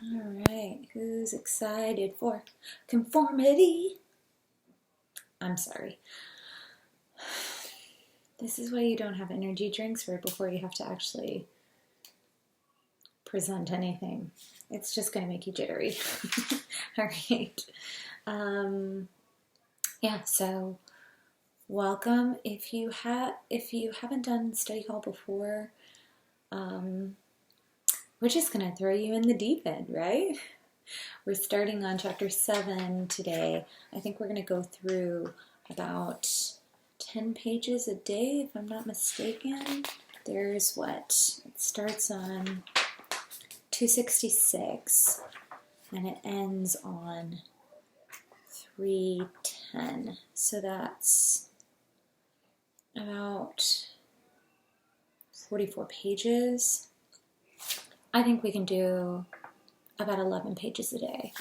All right, who's excited for conformity? I'm sorry. This is why you don't have energy drinks right before you have to actually present anything. It's just going to make you jittery. All right. So welcome. If you haven't done study hall before, we're just going to throw you in the deep end, right? We're starting on chapter 7 today. I think we're going to go through about 10 pages a day, if I'm not mistaken. There's what? It starts on 266 and it ends on 310. So that's about 44 pages. I think we can do about 11 pages a day.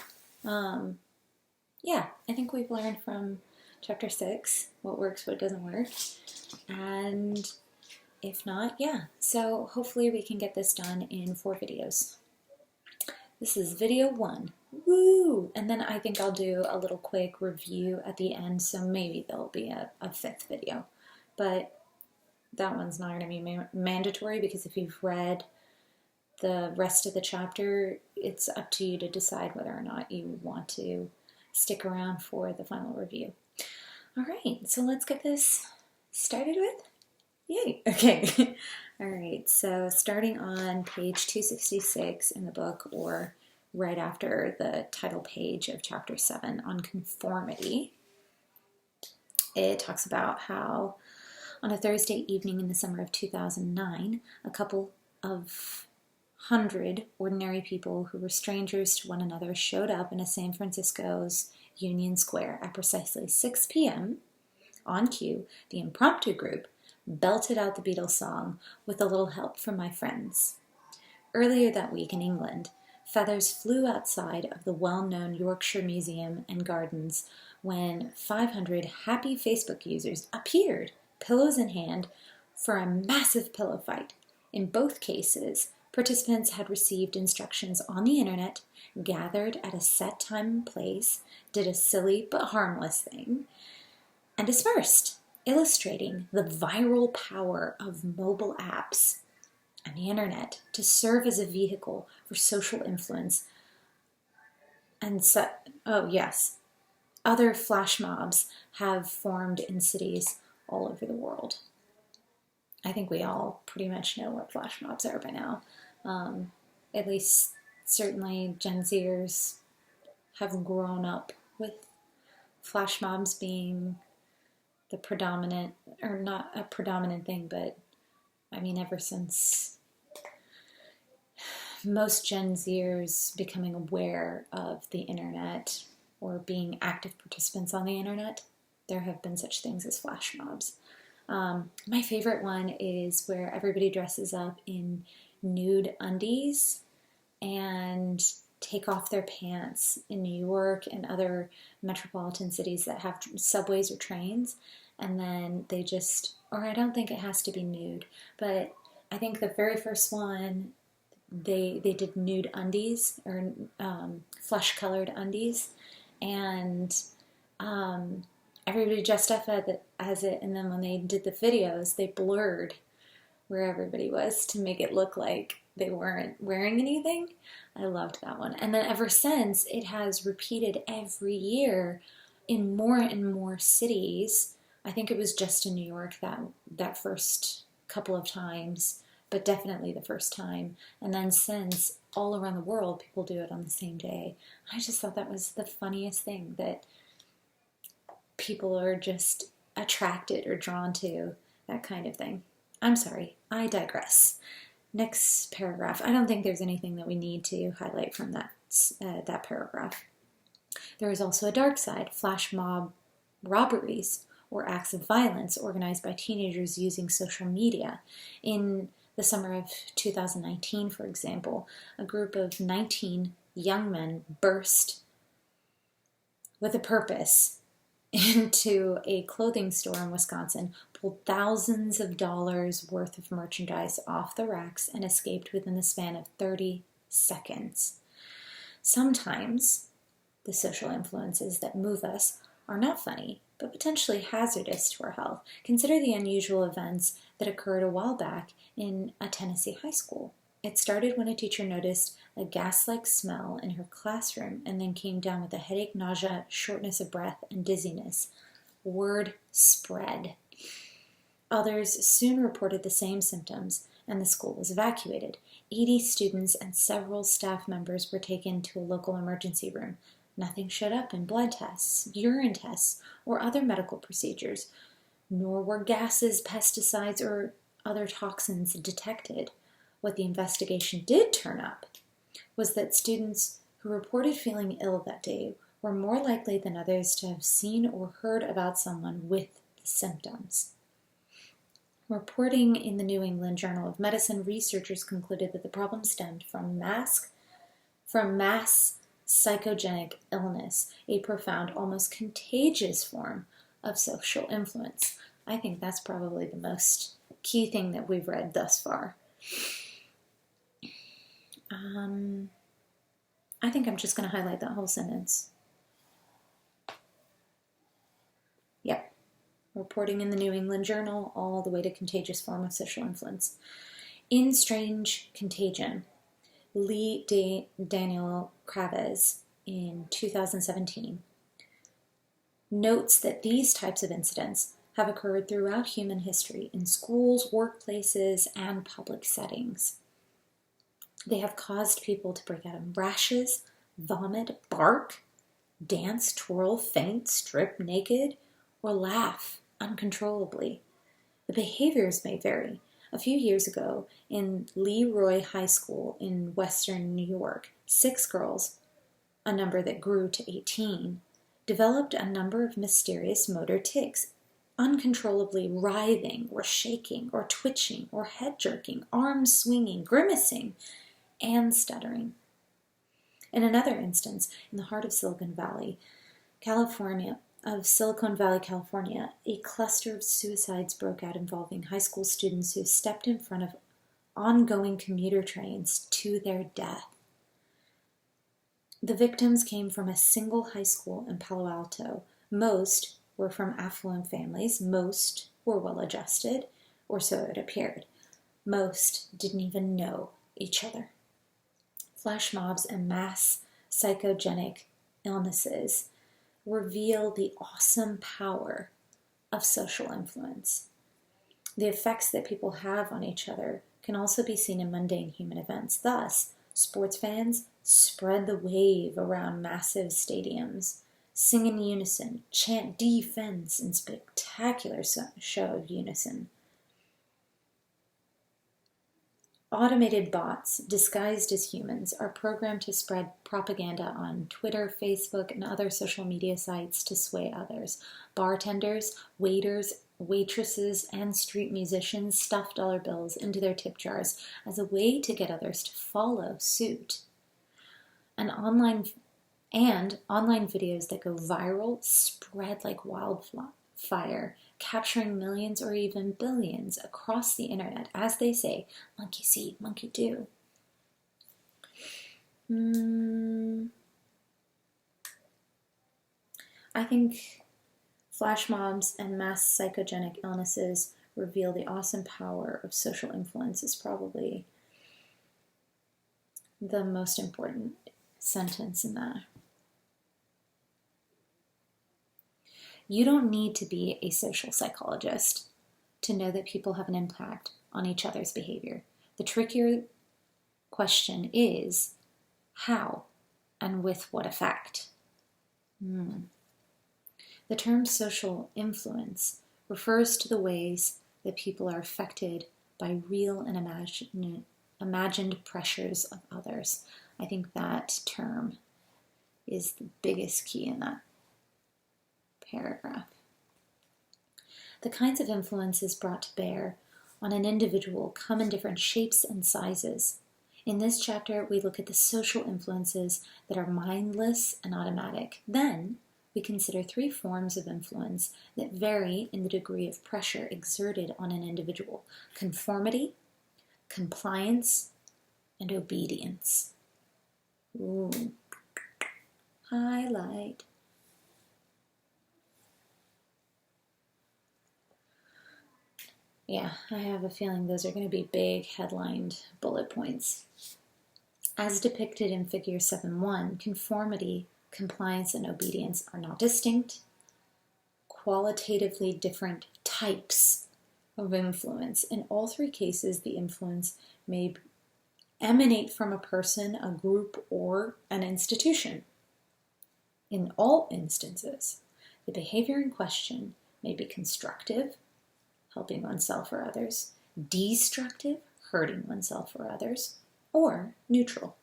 I think we've learned from chapter 6 what works, what doesn't work. And if not, So hopefully we can get this done in 4 videos. This is video 1. Woo! And then I think I'll do a little quick review at the end, so maybe there'll be a 5th video. But that one's not going to be mandatory because if you've read the rest of the chapter, it's up to you to decide whether or not you want to stick around for the final review. All right, so let's get this started with. Yay! Okay. All right, so starting on page 266 in the book, or right after the title page of chapter 7 on conformity, it talks about how on a Thursday evening in the summer of 2009, a couple of 100 ordinary people who were strangers to one another showed up in San Francisco's Union Square at precisely 6 p.m. On cue, the impromptu group belted out the Beatles song with a little help from my friends. Earlier that week in England, feathers flew outside of the well-known Yorkshire Museum and Gardens when 500 happy Facebook users appeared, pillows in hand, for a massive pillow fight. In both cases, participants had received instructions on the internet, gathered at a set time and place, did a silly but harmless thing, and dispersed, illustrating the viral power of mobile apps and the internet to serve as a vehicle for social influence. And other flash mobs have formed in cities all over the world. I think we all pretty much know what flash mobs are by now. At least, certainly, Gen Zers have grown up with flash mobs being the predominant, or not a predominant thing, but I mean, ever since most Gen Zers becoming aware of the internet or being active participants on the internet, there have been such things as flash mobs. My favorite one is where everybody dresses up in nude undies and take off their pants in New York and other metropolitan cities that have subways or trains, and then they just, or I don't think it has to be nude, but I think the very first one, they did nude undies, or flesh-colored undies, and everybody dressed up as it, and then when they did the videos, they blurred where everybody was to make it look like they weren't wearing anything. I loved that one. And then ever since, it has repeated every year in more and more cities. I think it was just in New York that first couple of times, but definitely the first time. And then since, all around the world, people do it on the same day. I just thought that was the funniest thing, that people are just attracted or drawn to that kind of thing. I'm sorry, I digress. Next paragraph. I don't think there's anything that we need to highlight from that paragraph. There is also a dark side, flash mob robberies or acts of violence organized by teenagers using social media. In the summer of 2019, for example, a group of 19 young men burst with a purpose into a clothing store in Wisconsin, pulled thousands of dollars worth of merchandise off the racks, and escaped within the span of 30 seconds. Sometimes the social influences that move us are not funny, but potentially hazardous to our health. Consider the unusual events that occurred a while back in a Tennessee high school. It started when a teacher noticed a gas-like smell in her classroom and then came down with a headache, nausea, shortness of breath, and dizziness. Word spread. Others soon reported the same symptoms, and the school was evacuated. 80 students and several staff members were taken to a local emergency room. Nothing showed up in blood tests, urine tests, or other medical procedures, nor were gases, pesticides, or other toxins detected. What the investigation did turn up was that students who reported feeling ill that day were more likely than others to have seen or heard about someone with the symptoms. Reporting in the New England Journal of Medicine, researchers concluded that the problem stemmed from mass psychogenic illness, a profound, almost contagious form of social influence. I think that's probably the most key thing that we've read thus far. I think I'm just going to highlight that whole sentence. Yep. Reporting in the New England Journal, all the way to contagious form of social influence. In Strange Contagion, Lee Daniel Cravez in 2017 notes that these types of incidents have occurred throughout human history in schools, workplaces, and public settings. They have caused people to break out in rashes, vomit, bark, dance, twirl, faint, strip naked, or laugh uncontrollably. The behaviors may vary. A few years ago, in Leroy High School in Western New York, 6 girls, a number that grew to 18, developed a number of mysterious motor tics, uncontrollably writhing or shaking or twitching or head jerking, arms swinging, grimacing, and stuttering. In another instance, in the heart of Silicon Valley, California, a cluster of suicides broke out involving high school students who stepped in front of ongoing commuter trains to their death. The victims came from a single high school in Palo Alto. Most were from affluent families. Most were well-adjusted, or so it appeared. Most didn't even know each other. Flash mobs and mass psychogenic illnesses reveal the awesome power of social influence. The effects that people have on each other can also be seen in mundane human events. Thus, sports fans spread the wave around massive stadiums, sing in unison, chant defense in spectacular show of unison. Automated bots, disguised as humans, are programmed to spread propaganda on Twitter, Facebook, and other social media sites to sway others. Bartenders, waiters, waitresses, and street musicians stuff dollar bills into their tip jars as a way to get others to follow suit. Online videos that go viral spread like wildfire, capturing millions or even billions across the internet. As they say, monkey see, monkey do. I think flash mobs and mass psychogenic illnesses reveal the awesome power of social influence is probably the most important sentence in that. You don't need to be a social psychologist to know that people have an impact on each other's behavior. The trickier question is how and with what effect. The term social influence refers to the ways that people are affected by real and imagined pressures of others. I think that term is the biggest key in that paragraph. The kinds of influences brought to bear on an individual come in different shapes and sizes. In this chapter, we look at the social influences that are mindless and automatic. Then, we consider 3 forms of influence that vary in the degree of pressure exerted on an individual: conformity, compliance, and obedience. highlight. Yeah, I have a feeling those are going to be big headlined bullet points. As depicted in Figure 7.1, conformity, compliance, and obedience are not distinct, qualitatively different types of influence. In all three cases, the influence may emanate from a person, a group, or an institution. In all instances, the behavior in question may be constructive, helping oneself or others, destructive, hurting oneself or others, or neutral.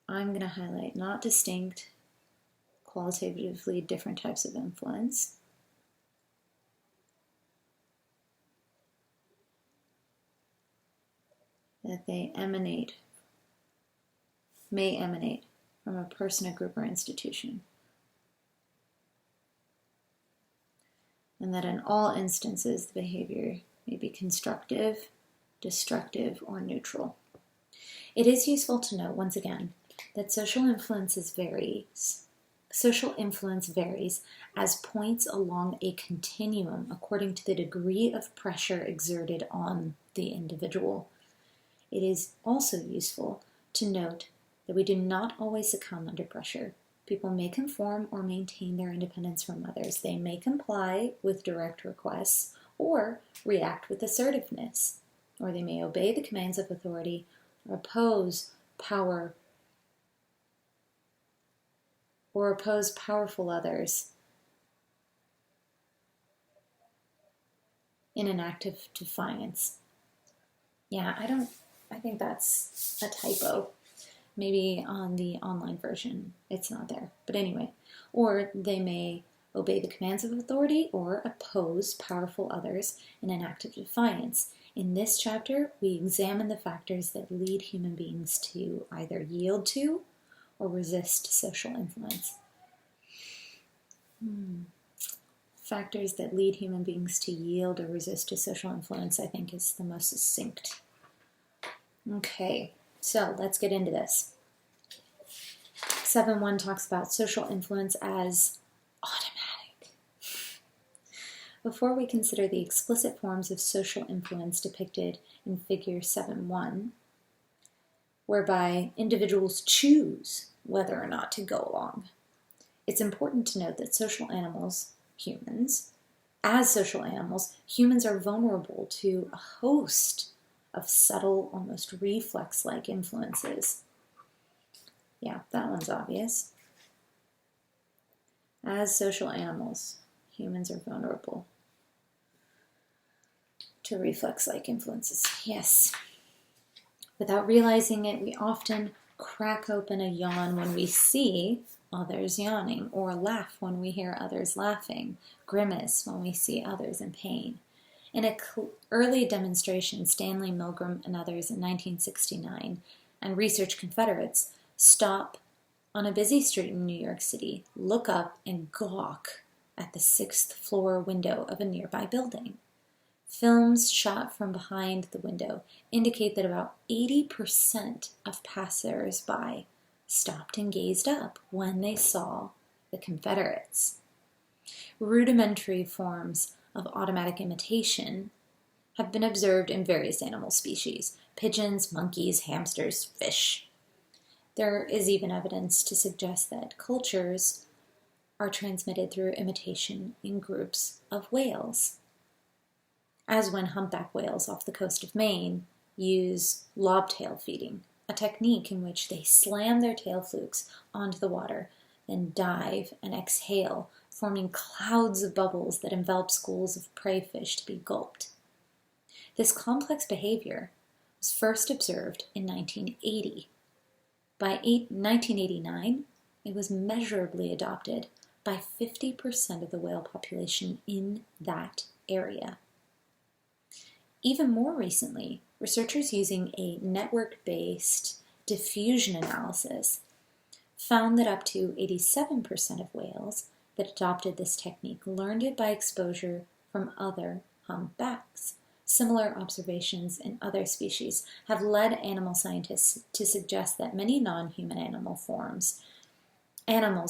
I'm going to highlight not distinct, qualitatively different types of influence. That they may emanate from a person, a group, or institution. And that in all instances, the behavior may be constructive, destructive, or neutral. It is useful to note, once again, that social influence varies as points along a continuum according to the degree of pressure exerted on the individual. It is also useful to note that we do not always succumb under pressure. People may conform or maintain their independence from others. They may comply with direct requests or react with assertiveness, or they may obey the commands of authority or oppose powerful others in an act of defiance. Yeah, I think that's a typo. Maybe on the online version, it's not there. But anyway, or they may obey the commands of authority or oppose powerful others in an act of defiance. In this chapter, we examine the factors that lead human beings to either yield to or resist social influence. Factors that lead human beings to yield or resist to social influence, I think, is the most succinct. Okay, so let's get into this. 7.1 talks about social influence as automatic. Before we consider the explicit forms of social influence depicted in Figure 7.1, whereby individuals choose whether or not to go along, it's important to note that humans are vulnerable to a host of subtle, almost reflex-like influences. Yeah, that one's obvious. As social animals, humans are vulnerable to reflex-like influences. Yes. Without realizing it, we often crack open a yawn when we see others yawning, or laugh when we hear others laughing, grimace when we see others in pain. In an early demonstration, Stanley Milgram and others in 1969, and research Confederates stop on a busy street in New York City, look up, and gawk at the 6th floor window of a nearby building. Films shot from behind the window indicate that about 80% of passers-by stopped and gazed up when they saw the Confederates. Rudimentary forms of automatic imitation have been observed in various animal species: pigeons, monkeys, hamsters, fish. There is even evidence to suggest that cultures are transmitted through imitation in groups of whales, as when humpback whales off the coast of Maine use lobtail feeding, a technique in which they slam their tail flukes onto the water, then dive and exhale, forming clouds of bubbles that envelop schools of prey fish to be gulped. This complex behavior was first observed in 1980. By 1989, it was measurably adopted by 50% of the whale population in that area. Even more recently, researchers using a network-based diffusion analysis found that up to 87% of whales that adopted this technique learned it by exposure from other humpbacks, Similar observations in other species have led animal scientists to suggest that many non-human animals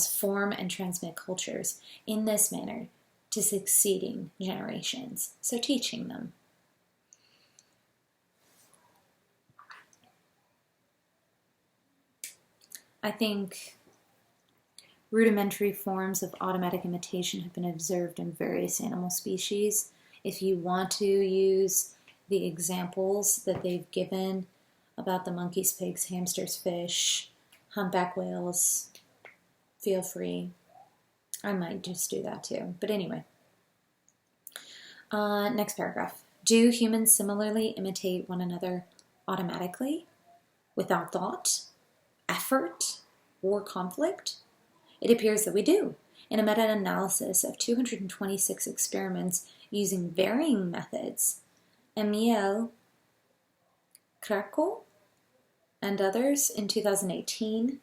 form and transmit cultures in this manner to succeeding generations, so teaching them. I think rudimentary forms of automatic imitation have been observed in various animal species. If you want to use the examples that they've given about the monkeys, pigs, hamsters, fish, humpback whales, feel free. I might just do that too. But anyway, next paragraph. Do humans similarly imitate one another automatically, without thought, effort, or conflict? It appears that we do. In a meta-analysis of 226 experiments using varying methods, Emil Krakow and others in 2018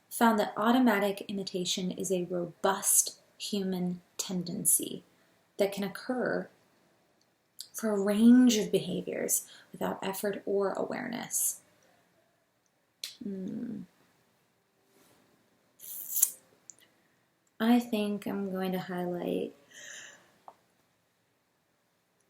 found that automatic imitation is a robust human tendency that can occur for a range of behaviors without effort or awareness. I think I'm going to highlight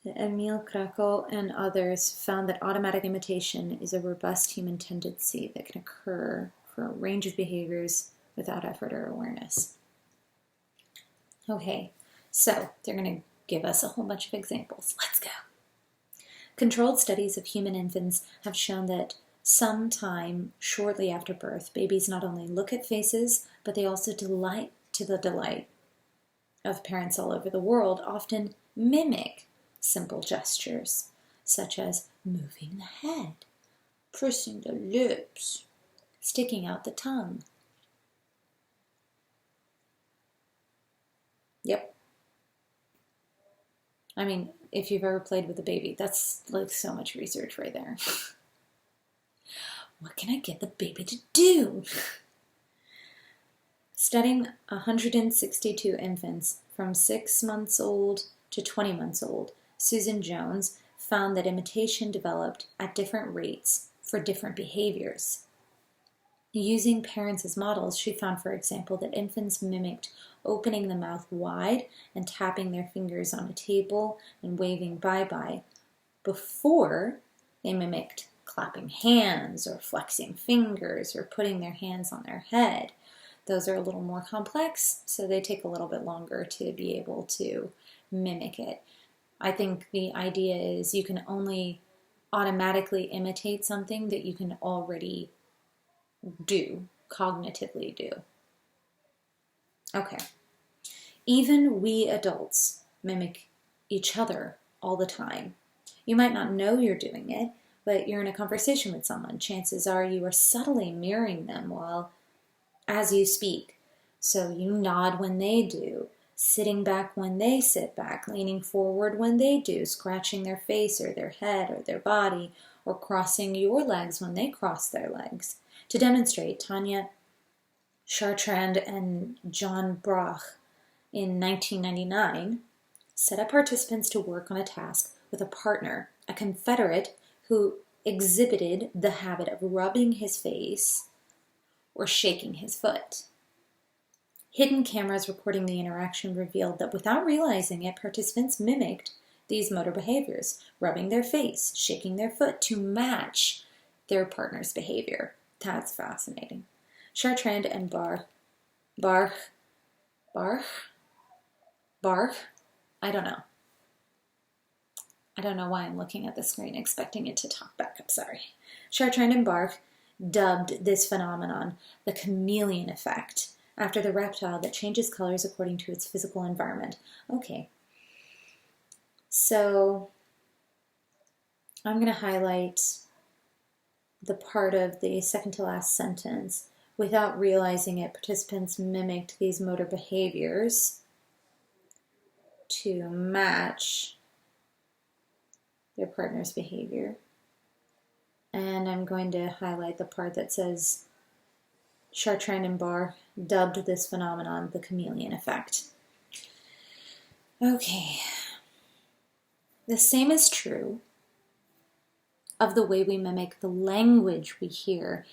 that Emil Krakow and others found that automatic imitation is a robust human tendency that can occur for a range of behaviors without effort or awareness. Okay, so they're going to give us a whole bunch of examples. Let's go. Controlled studies of human infants have shown that sometime shortly after birth, babies not only look at faces, but they also delight to the delight of parents all over the world, often mimic simple gestures, such as moving the head, pursing the lips, sticking out the tongue. Yep. I mean, if you've ever played with a baby, that's like so much research right there. What can I get the baby to do? Studying 162 infants from 6 months old to 20 months old, Susan Jones found that imitation developed at different rates for different behaviors. Using parents as models, she found, for example, that infants mimicked opening the mouth wide and tapping their fingers on a table and waving bye-bye before they mimicked clapping hands or flexing fingers or putting their hands on their head. Those are a little more complex, so they take a little bit longer to be able to mimic it. I think the idea is you can only automatically imitate something that you can already do, cognitively do. Okay. Even we adults mimic each other all the time. You might not know you're doing it, but you're in a conversation with someone. Chances are you are subtly mirroring them as you speak. So you nod when they do, sitting back when they sit back, leaning forward when they do, scratching their face or their head or their body, or crossing your legs when they cross their legs. To demonstrate, Tanya Chartrand and John Brach in 1999 set up participants to work on a task with a partner, a Confederate who exhibited the habit of rubbing his face or shaking his foot. Hidden cameras recording the interaction revealed that without realizing it, participants mimicked these motor behaviors, rubbing their face, shaking their foot to match their partner's behavior. That's fascinating. Chartrand and Barth, I don't know. I don't know why I'm looking at the screen expecting it to talk back. I'm sorry. Chartrand and Barth dubbed this phenomenon the chameleon effect, after the reptile that changes colors according to its physical environment. Okay. So I'm going to highlight the part of the second to last sentence. Without realizing it, participants mimicked these motor behaviors to match their partner's behavior. And I'm going to highlight the part that says Chartrand and Barr dubbed this phenomenon the chameleon effect. Okay. The same is true of the way we mimic the language we hear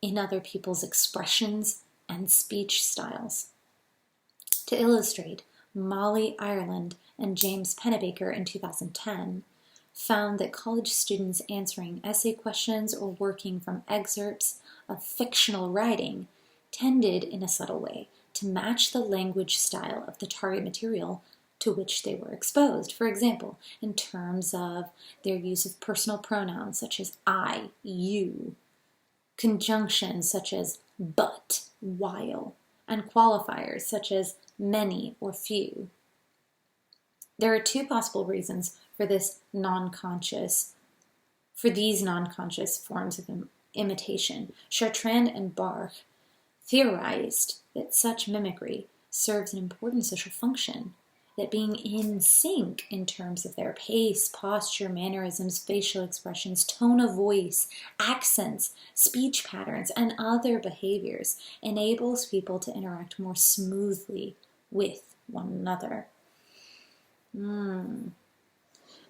in other people's expressions and speech styles. To illustrate, Molly Ireland and James Pennebaker in 2010 found that college students answering essay questions or working from excerpts of fictional writing tended, in a subtle way, to match the language style of the target material to which they were exposed. For example, in terms of their use of personal pronouns such as I, you, conjunctions such as but, while, and qualifiers such as many or few. There are two possible reasons for these non-conscious forms of imitation. Chartrand and Barr theorized that such mimicry serves an important social function, that being in sync in terms of their pace, posture, mannerisms, facial expressions, tone of voice, accents, speech patterns, and other behaviors enables people to interact more smoothly with one another.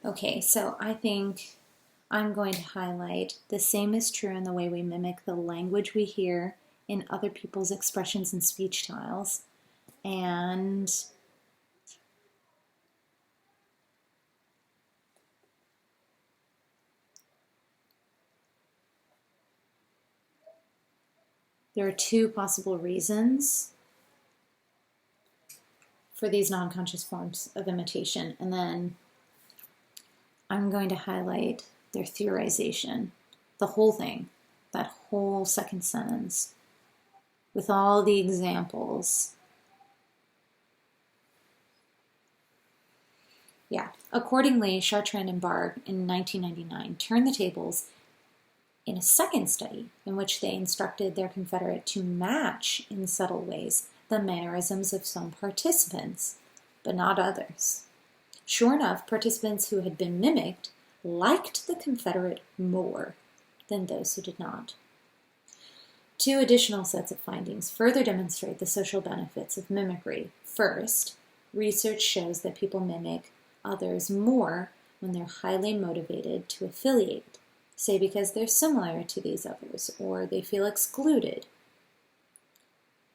Okay, so I think I'm going to highlight the same is true in the way we mimic the language we hear in other people's expressions and speech styles. And there are two possible reasons for these non-conscious forms of imitation, and then I'm going to highlight their theorization, the whole thing, that whole second sentence, with all the examples. Yeah. Accordingly, Chartrand and Barr in 1999 turned the tables in a second study in which they instructed their confederate to match in subtle ways the mannerisms of some participants, but not others. Sure enough, participants who had been mimicked liked the confederate more than those who did not. Two additional sets of findings further demonstrate the social benefits of mimicry. First, research shows that people mimic others more when they're highly motivated to affiliate, say because they're similar to these others or they feel excluded,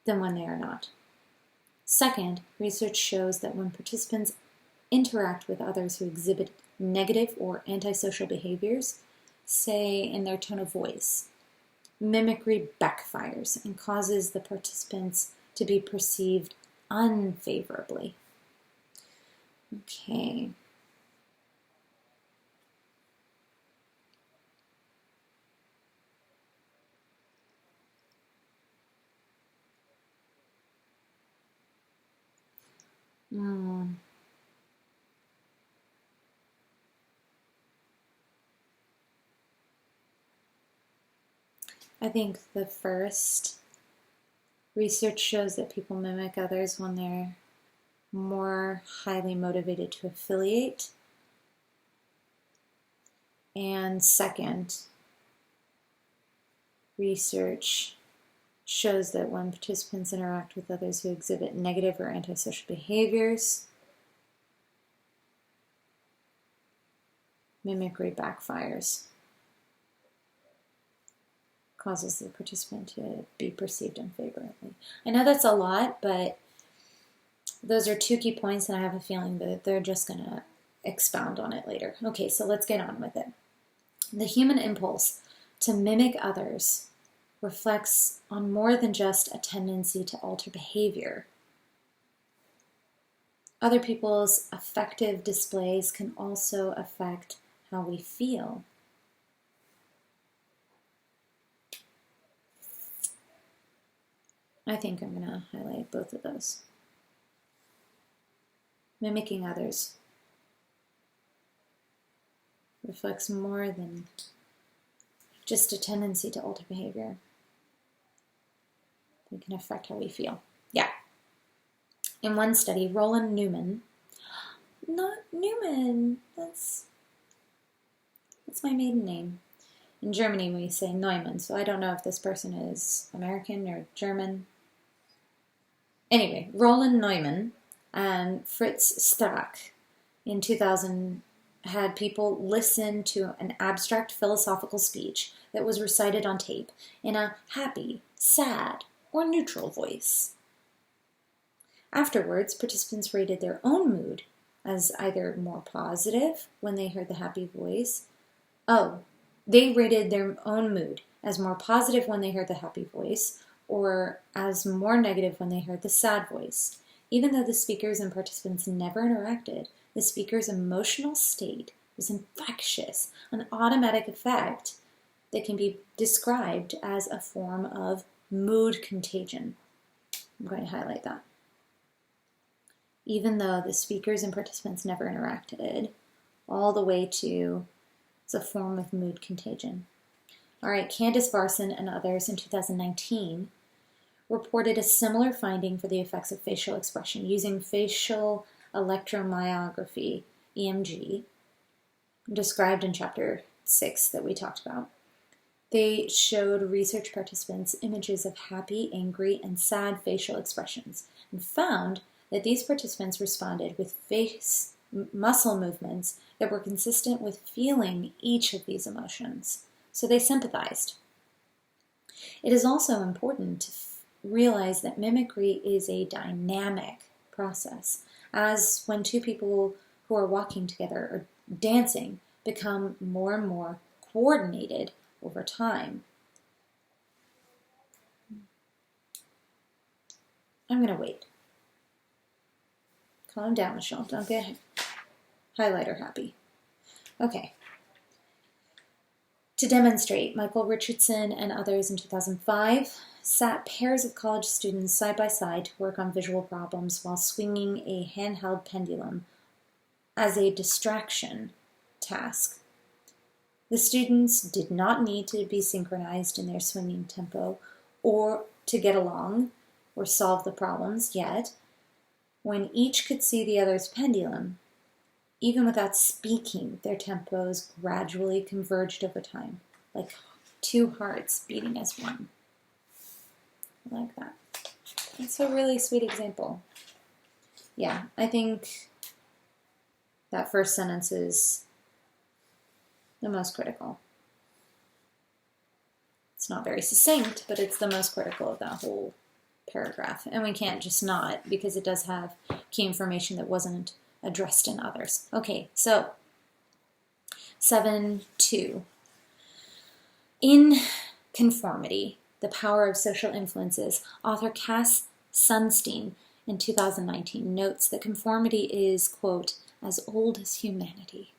than when they are not. Second, research shows that when participants interact with others who exhibit negative or antisocial behaviors, say in their tone of voice, mimicry backfires and causes the participants to be perceived unfavorably. Okay. I think the first research shows that people mimic others when they're more highly motivated to affiliate. And second, research shows that when participants interact with others who exhibit negative or antisocial behaviors, mimicry backfires, causes the participant to be perceived unfavorably. I know that's a lot, but those are two key points, and I have a feeling that they're just going to expound on it later. Okay, so let's get on with it. The human impulse to mimic others reflects on more than just a tendency to alter behavior. Other people's affective displays can also affect how we feel. I think I'm going to highlight both of those. Mimicking others reflects more than just a tendency to alter behavior. It can affect how we feel. Yeah. In one study, Roland Newman, not Newman, that's my maiden name. In Germany, we say Neumann, so I don't know if this person is American or German. Anyway, Roland Neumann and Fritz Strack in 2000 had people listen to an abstract philosophical speech that was recited on tape in a happy, sad, or neutral voice. Afterwards, participants rated their own mood as either more positive when they heard the happy voice. They rated their own mood as more positive when they heard the happy voice, or as more negative when they heard the sad voice. Even though the speakers and participants never interacted, the speaker's emotional state was infectious, an automatic effect that can be described as a form of mood contagion. I'm going to highlight that. Even though the speakers and participants never interacted, all the way to it's a form of mood contagion. All right, Candice Varson and others in 2019 reported a similar finding for the effects of facial expression using facial electromyography, EMG, described in Chapter 6 that we talked about. They showed research participants images of happy, angry, and sad facial expressions and found that these participants responded with face muscle movements that were consistent with feeling each of these emotions. So they sympathized. It is also important to realize that mimicry is a dynamic process, as when two people who are walking together or dancing become more and more coordinated over time. I'm going to wait. Calm down, Michelle. Don't get highlighter happy. Okay. To demonstrate, Michael Richardson and others in 2005 sat pairs of college students side by side to work on visual problems while swinging a handheld pendulum as a distraction task. The students did not need to be synchronized in their swinging tempo or to get along or solve the problems, yet when each could see the other's pendulum, even without speaking, their tempos gradually converged over time, like two hearts beating as one. I like that. It's a really sweet example. Yeah, I think that first sentence is the most critical. It's not very succinct, but it's the most critical of that whole paragraph. And we can't just not, because it does have key information that wasn't addressed in others. Okay, so 7.2. In Conformity, the Power of Social Influences, author Cass Sunstein in 2019 notes that conformity is, quote, as old as humanity,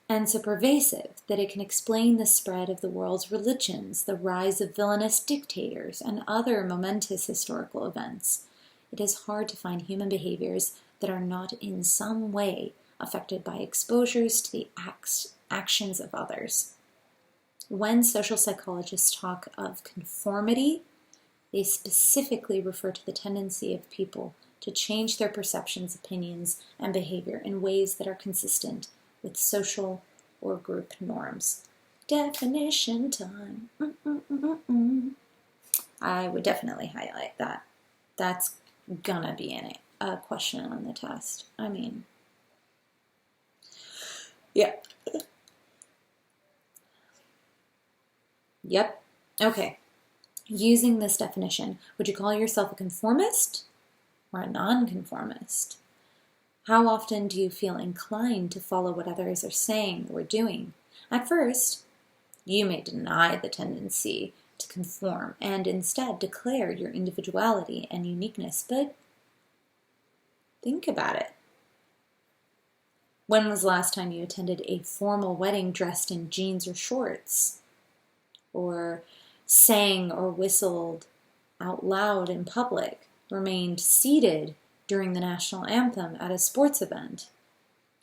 and so pervasive that it can explain the spread of the world's religions, the rise of villainous dictators, and other momentous historical events. It is hard to find human behaviors that are not in some way affected by exposures to the actions of others. When social psychologists talk of conformity, they specifically refer to the tendency of people to change their perceptions, opinions, and behavior in ways that are consistent with social or group norms. Definition time. I would definitely highlight that. That's gonna be in it. A question on the test. I mean, yeah. Yep. Okay. Using this definition, would you call yourself a conformist or a nonconformist? How often do you feel inclined to follow what others are saying or doing? At first, you may deny the tendency to conform and instead declare your individuality and uniqueness, but think about it. When was the last time you attended a formal wedding dressed in jeans or shorts? Or sang or whistled out loud in public, remained seated during the national anthem at a sports event?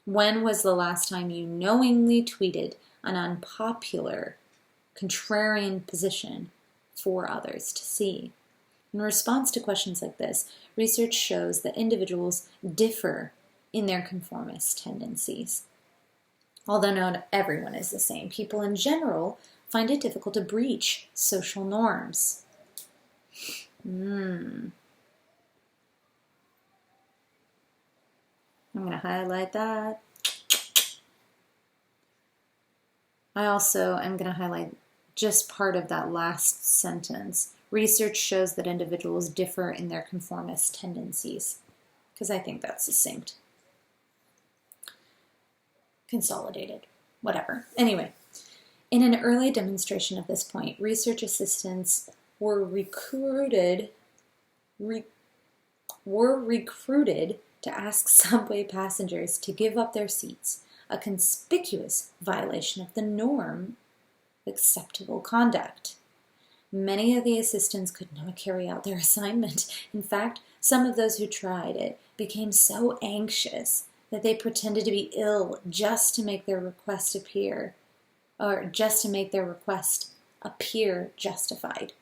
When was the last time you knowingly tweeted an unpopular, contrarian position for others to see? In response to questions like this, research shows that individuals differ in their conformist tendencies. Although not everyone is the same, people in general find it difficult to breach social norms. I'm going to highlight that. I also am going to highlight just part of that last sentence. Research shows that individuals differ in their conformist tendencies, because I think that's succinct. Consolidated, whatever. Anyway, in an early demonstration of this point, research assistants were recruited to ask subway passengers to give up their seats, a conspicuous violation of the norm of acceptable conduct. Many of the assistants could not carry out their assignment. In fact, some of those who tried it became so anxious that they pretended to be ill just to make their request appear justified.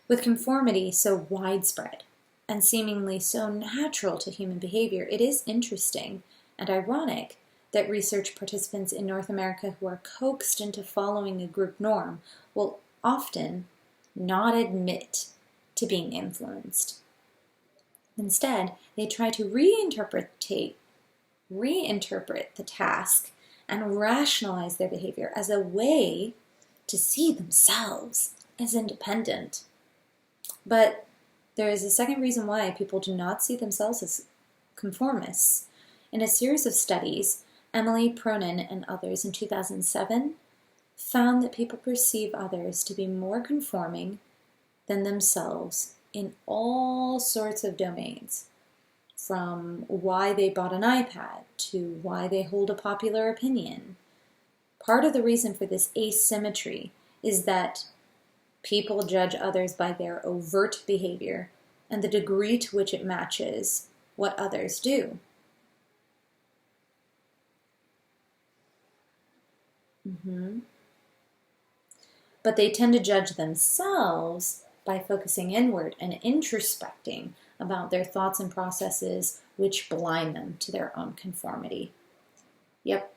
With conformity so widespread and seemingly so natural to human behavior, it is interesting and ironic that research participants in North America who are coaxed into following a group norm will often not admit to being influenced. Instead, they try to reinterpret the task and rationalize their behavior as a way to see themselves as independent. But there is a second reason why people do not see themselves as conformists. In a series of studies, Emily Pronin and others in 2007 found that people perceive others to be more conforming than themselves in all sorts of domains, from why they bought an iPad to why they hold a popular opinion. Part of the reason for this asymmetry is that people judge others by their overt behavior and the degree to which it matches what others do. But they tend to judge themselves by focusing inward and introspecting about their thoughts and processes, which blind them to their own conformity. Yep.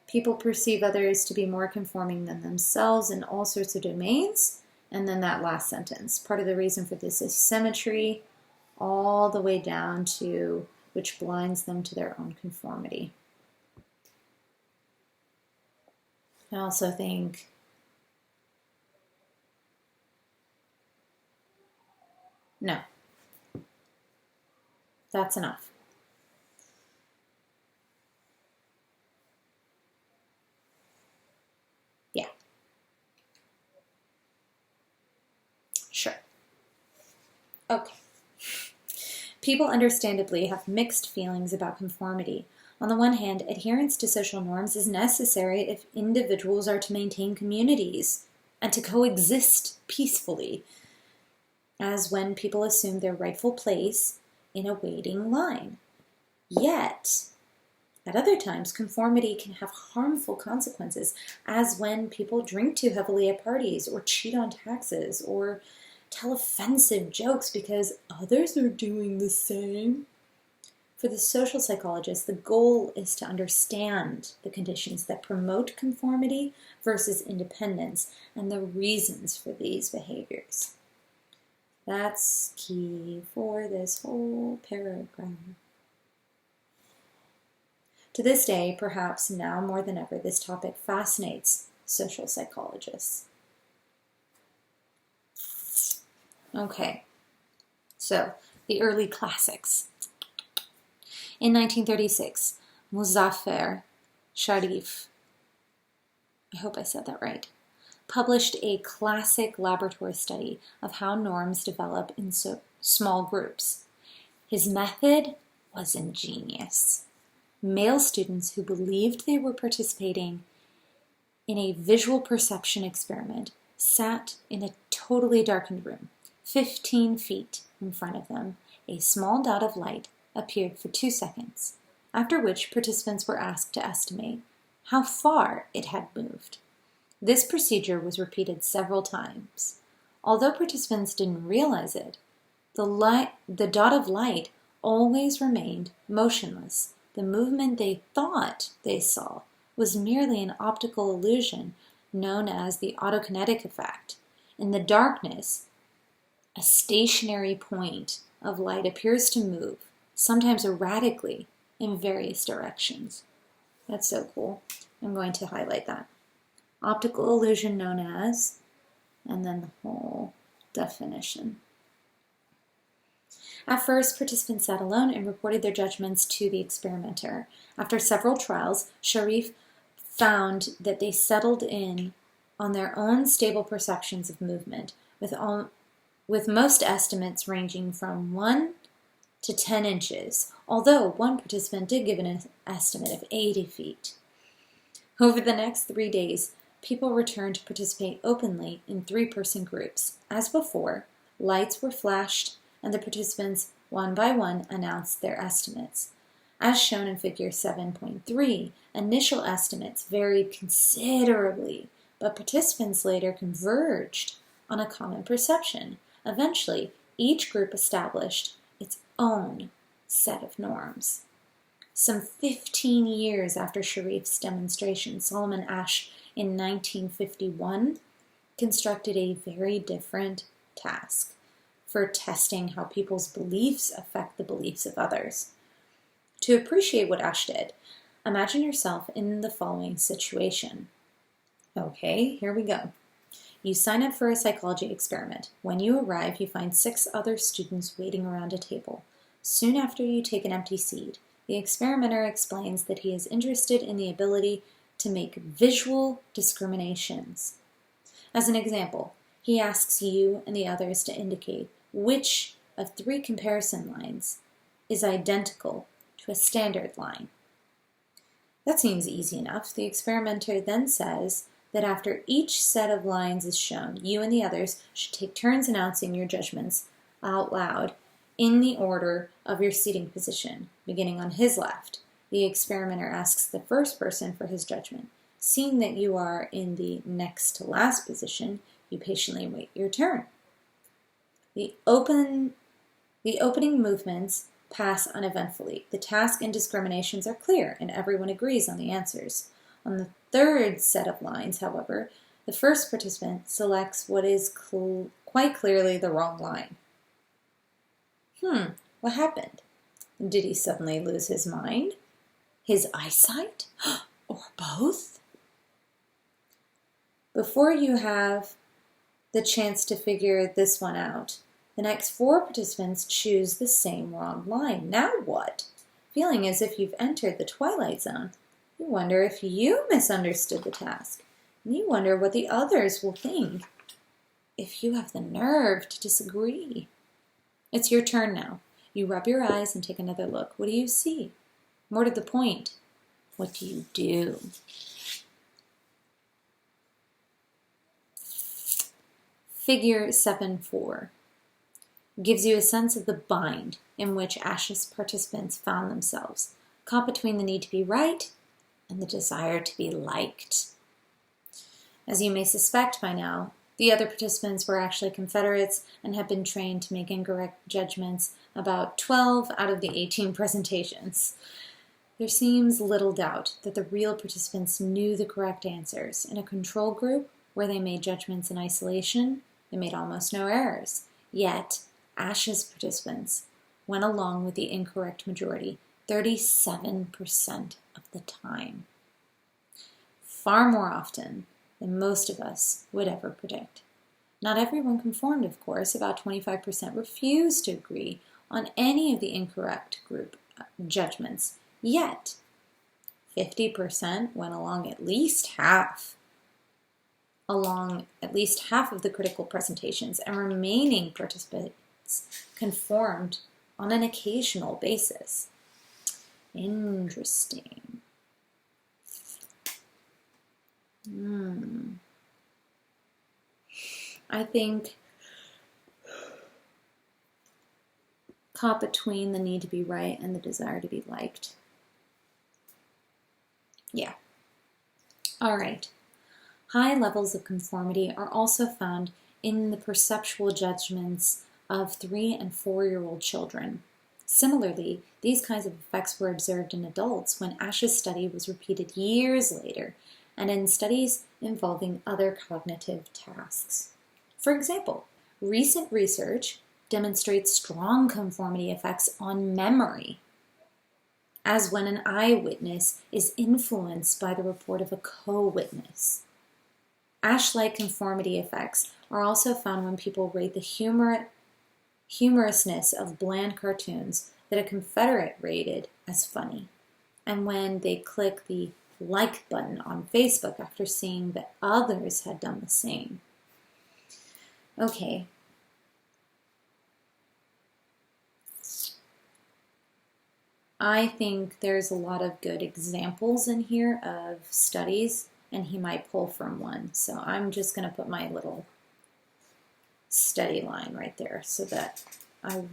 People perceive others to be more conforming than themselves in all sorts of domains. And then that last sentence, part of the reason for this asymmetry, all the way down to which blinds them to their own conformity. I also think no, that's enough. Yeah. Sure. Okay. People understandably have mixed feelings about conformity. On the one hand, adherence to social norms is necessary if individuals are to maintain communities and to coexist peacefully, as when people assume their rightful place in a waiting line. Yet, at other times, conformity can have harmful consequences, as when people drink too heavily at parties, or cheat on taxes, or tell offensive jokes because others are doing the same. For the social psychologist, the goal is to understand the conditions that promote conformity versus independence and the reasons for these behaviors. That's key for this whole paragraph. To this day, perhaps now more than ever, this topic fascinates social psychologists. Okay, so the early classics. In 1936, Muzaffar Sharif, I hope I said that right, published a classic laboratory study of how norms develop in small groups. His method was ingenious. Male students who believed they were participating in a visual perception experiment sat in a totally darkened room. 15 feet in front of them, a small dot of light appeared for 2 seconds, after which participants were asked to estimate how far it had moved. This procedure was repeated several times. Although participants didn't realize it, the dot of light always remained motionless. The movement they thought they saw was merely an optical illusion known as the autokinetic effect. In the darkness, a stationary point of light appears to move, sometimes erratically, in various directions. That's so cool. I'm going to highlight that. Optical illusion known as, and then the whole definition. At first, participants sat alone and reported their judgments to the experimenter. After several trials, Sharif found that they settled in on their own stable perceptions of movement, with most estimates ranging from 1 to 10 inches, although one participant did give an estimate of 80 feet. Over the next 3 days, people returned to participate openly in 3-person groups. As before, lights were flashed, and the participants, one by one, announced their estimates. As shown in Figure 7.3, initial estimates varied considerably, but participants later converged on a common perception. Eventually, each group established its own set of norms. Some 15 years after Sharif's demonstration, Solomon Asch in 1951 constructed a very different task for testing how people's beliefs affect the beliefs of others. To appreciate what Asch did, imagine yourself in the following situation. Okay, here we go. You sign up for a psychology experiment. When you arrive, you find 6 other students waiting around a table. Soon after, you take an empty seat. The experimenter explains that he is interested in the ability to make visual discriminations. As an example, he asks you and the others to indicate which of 3 comparison lines is identical to a standard line. That seems easy enough. The experimenter then says that after each set of lines is shown, you and the others should take turns announcing your judgments out loud in the order of your seating position, beginning on his left. The experimenter asks the first person for his judgment. Seeing that you are in the next to last position, you patiently wait your turn. The opening movements pass uneventfully. The task and discriminations are clear, and everyone agrees on the answers. On the 3rd set of lines, however, the first participant selects what is quite clearly the wrong line. What happened? Did he suddenly lose his mind? His eyesight? Or both? Before you have the chance to figure this one out, the next 4 participants choose the same wrong line. Now what? Feeling as if you've entered the twilight zone, you wonder if you misunderstood the task. And you wonder what the others will think if you have the nerve to disagree. It's your turn now. You rub your eyes and take another look. What do you see? More to the point, what do you do? Figure 7.4 gives you a sense of the bind in which Asch's participants found themselves, caught between the need to be right and the desire to be liked. As you may suspect by now, the other participants were actually Confederates and had been trained to make incorrect judgments about 12 out of the 18 presentations. There seems little doubt that the real participants knew the correct answers. In a control group where they made judgments in isolation, they made almost no errors. Yet, Asch's participants went along with the incorrect majority 37% of the time. Far more often than most of us would ever predict. Not everyone conformed, of course. About 25% refused to agree on any of the incorrect group judgments. Yet, 50% went along at least half of the critical presentations, and remaining participants conformed on an occasional basis. Interesting. I think caught between the need to be right and the desire to be liked. Yeah. All right. High levels of conformity are also found in the perceptual judgments of 3- and 4-year-old children. Similarly, these kinds of effects were observed in adults when Asch's study was repeated years later, and in studies involving other cognitive tasks. For example, recent research demonstrates strong conformity effects on memory. as when an eyewitness is influenced by the report of a co-witness. Ash-like conformity effects are also found when people rate the humorousness of bland cartoons that a Confederate rated as funny, and when they click the like button on Facebook after seeing that others had done the same. Okay. I think there's a lot of good examples in here of studies, and he might pull from one. So I'm just going to put my little study line right there so that I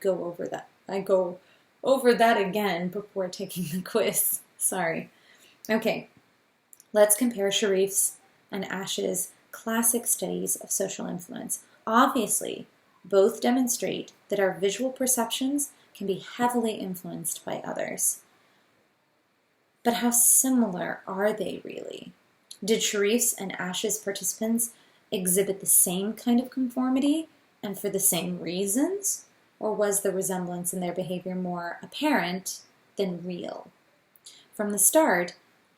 go over that. I go over that again before taking the quiz. Sorry. Okay, let's compare Sharif's and Ash's classic studies of social influence. Obviously, both demonstrate that our visual perceptions can be heavily influenced by others. But how similar are they really? Did Sharif's and Ash's participants exhibit the same kind of conformity and for the same reasons? Or was the resemblance in their behavior more apparent than real? From the start,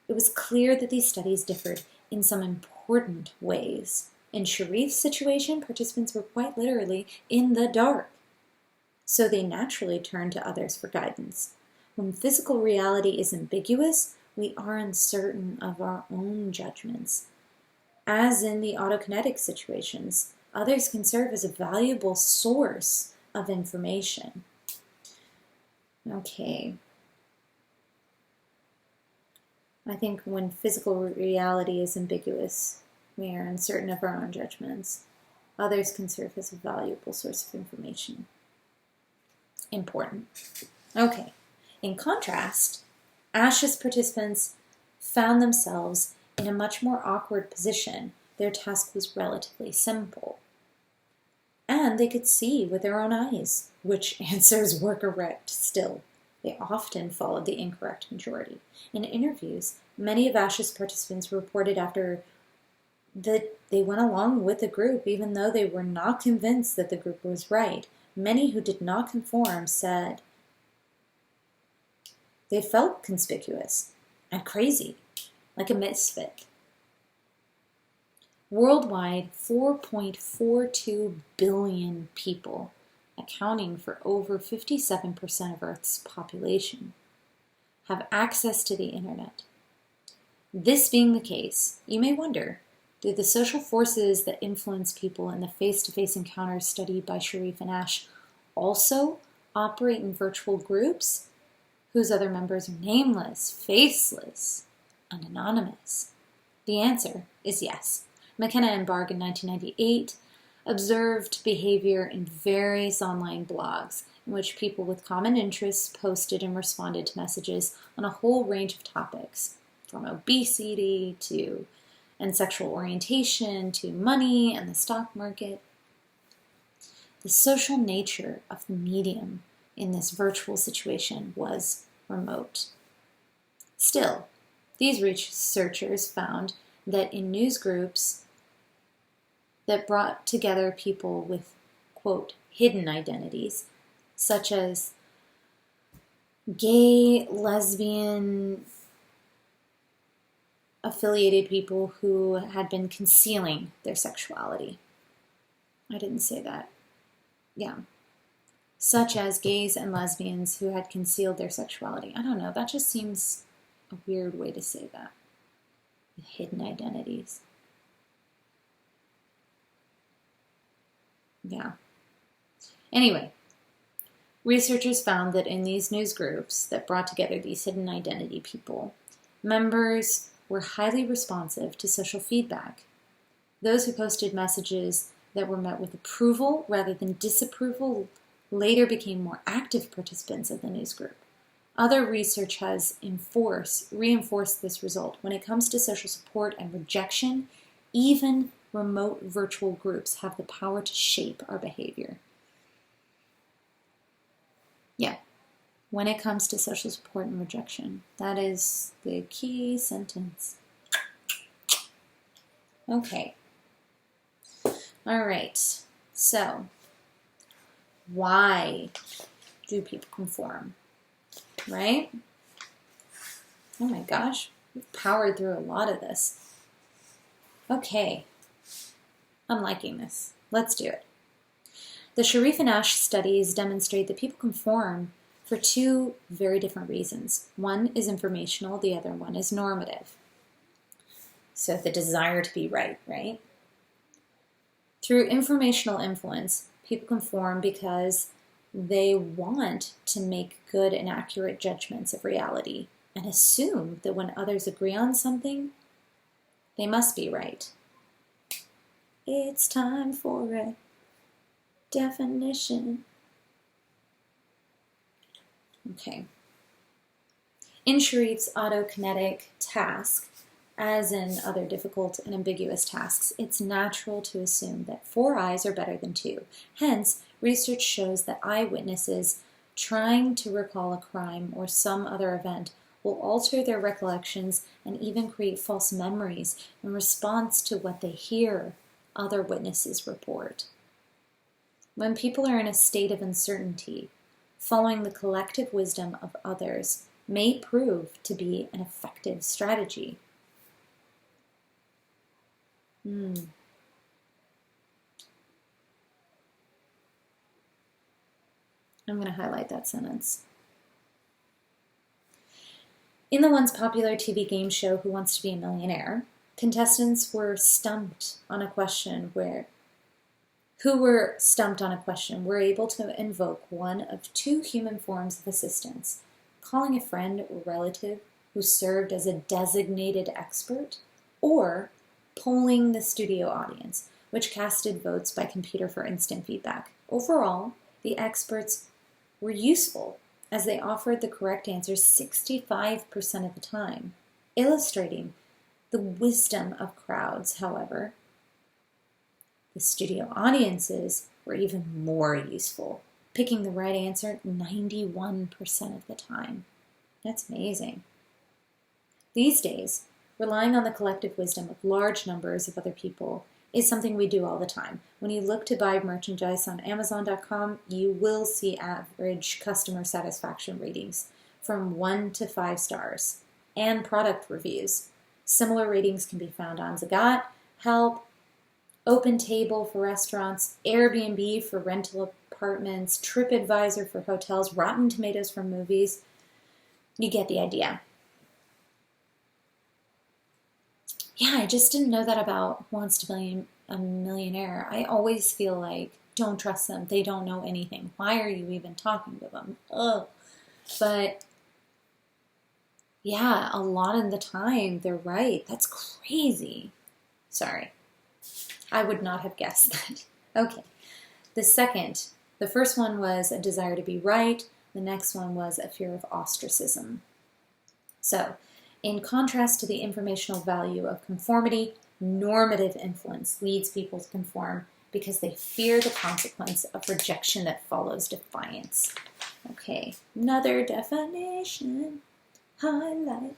it was clear that these studies differed in some important ways. In Sharif's situation, participants were quite literally in the dark, so they naturally turned to others for guidance. When physical reality is ambiguous, we are uncertain of our own judgments. As in the autokinetic situations, others can serve as a valuable source of information. Okay. I think when physical reality is ambiguous, we are uncertain of our own judgments. Others can serve as a valuable source of information. Important. Okay. In contrast, Ash's participants found themselves in a much more awkward position. Their task was relatively simple. And they could see with their own eyes which answers were correct still. They often followed the incorrect majority. In interviews, many of Ash's participants reported after that they went along with the group even though they were not convinced that the group was right. Many who did not conform said they felt conspicuous and crazy, like a misfit. Worldwide, 4.42 billion people, accounting for over 57% of Earth's population, have access to the internet. This being the case, you may wonder, do the social forces that influence people in the face-to-face encounters studied by Sharif and Ash also operate in virtual groups whose other members are nameless, faceless, and anonymous? The answer is yes. McKenna and Barg in 1998 observed behavior in various online blogs in which people with common interests posted and responded to messages on a whole range of topics, from obesity and sexual orientation to money and the stock market. The social nature of the medium in this virtual situation was remote. Still, these researchers found that in news groups that brought together people with, quote, hidden identities, such as gay, lesbian, affiliated people who had been concealing their sexuality. I didn't say that. Yeah. Such as gays and lesbians who had concealed their sexuality. I don't know, that just seems a weird way to say that. Hidden identities. Yeah. Anyway, researchers found that in these news groups that brought together these hidden identity people, members were highly responsive to social feedback. Those who posted messages that were met with approval rather than disapproval later became more active participants of the news group. Other research has reinforced this result. When it comes to social support and rejection, even remote virtual groups have the power to shape our behavior. Yeah, when it comes to social support and rejection, that is the key sentence. Okay. All right. So, why do people conform? right? Oh my gosh, we've powered through a lot of this. Okay, I'm liking this. Let's do it. The Sharif and Ash studies demonstrate that people conform for two very different reasons. One is informational, the other one is normative. So the desire to be right, right? Through informational influence, people conform because they want to make good and accurate judgments of reality and assume that when others agree on something, they must be right. It's time for a definition. Okay. In Sharif's autokinetic task, as in other difficult and ambiguous tasks, it's natural to assume that 4 eyes are better than 2. Hence, research shows that eyewitnesses trying to recall a crime or some other event will alter their recollections and even create false memories in response to what they hear other witnesses report. When people are in a state of uncertainty, following the collective wisdom of others may prove to be an effective strategy. I'm going to highlight that sentence. In the once popular TV game show Who Wants to Be a Millionaire, contestants were stumped on a question were able to invoke one of 2 human forms of assistance, calling a friend or relative who served as a designated expert, or polling the studio audience, which casted votes by computer for instant feedback. Overall, the experts were useful as they offered the correct answer 65% of the time, illustrating the wisdom of crowds. However, the studio audiences were even more useful, picking the right answer 91% of the time. That's amazing. These days, relying on the collective wisdom of large numbers of other people is something we do all the time. When you look to buy merchandise on Amazon.com, you will see average customer satisfaction ratings from 1 to 5 stars and product reviews. Similar ratings can be found on Zagat, Help, OpenTable for restaurants, Airbnb for rental apartments, TripAdvisor for hotels, Rotten Tomatoes for movies. You get the idea. Yeah, I just didn't know that about Who Wants to Be a Millionaire. I always feel like, don't trust them. They don't know anything. Why are you even talking to them? Ugh. But yeah, a lot of the time they're right. That's crazy. Sorry. I would not have guessed that. Okay. The first one was a desire to be right. The next one was a fear of ostracism. So, in contrast to the informational value of conformity, normative influence leads people to conform because they fear the consequence of rejection that follows defiance. Okay, another definition. Highlight.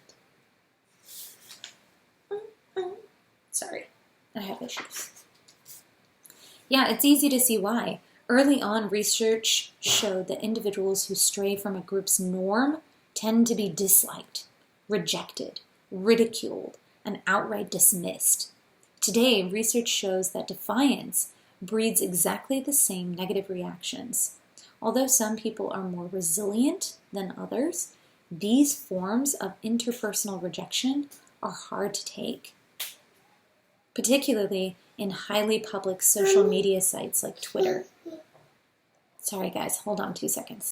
Sorry, I have issues. Yeah, it's easy to see why. Early on, research showed that individuals who stray from a group's norm tend to be disliked, rejected, ridiculed, and outright dismissed. Today, research shows that defiance breeds exactly the same negative reactions. Although some people are more resilient than others, these forms of interpersonal rejection are hard to take, particularly in highly public social media sites like Twitter. Sorry guys, hold on 2 seconds.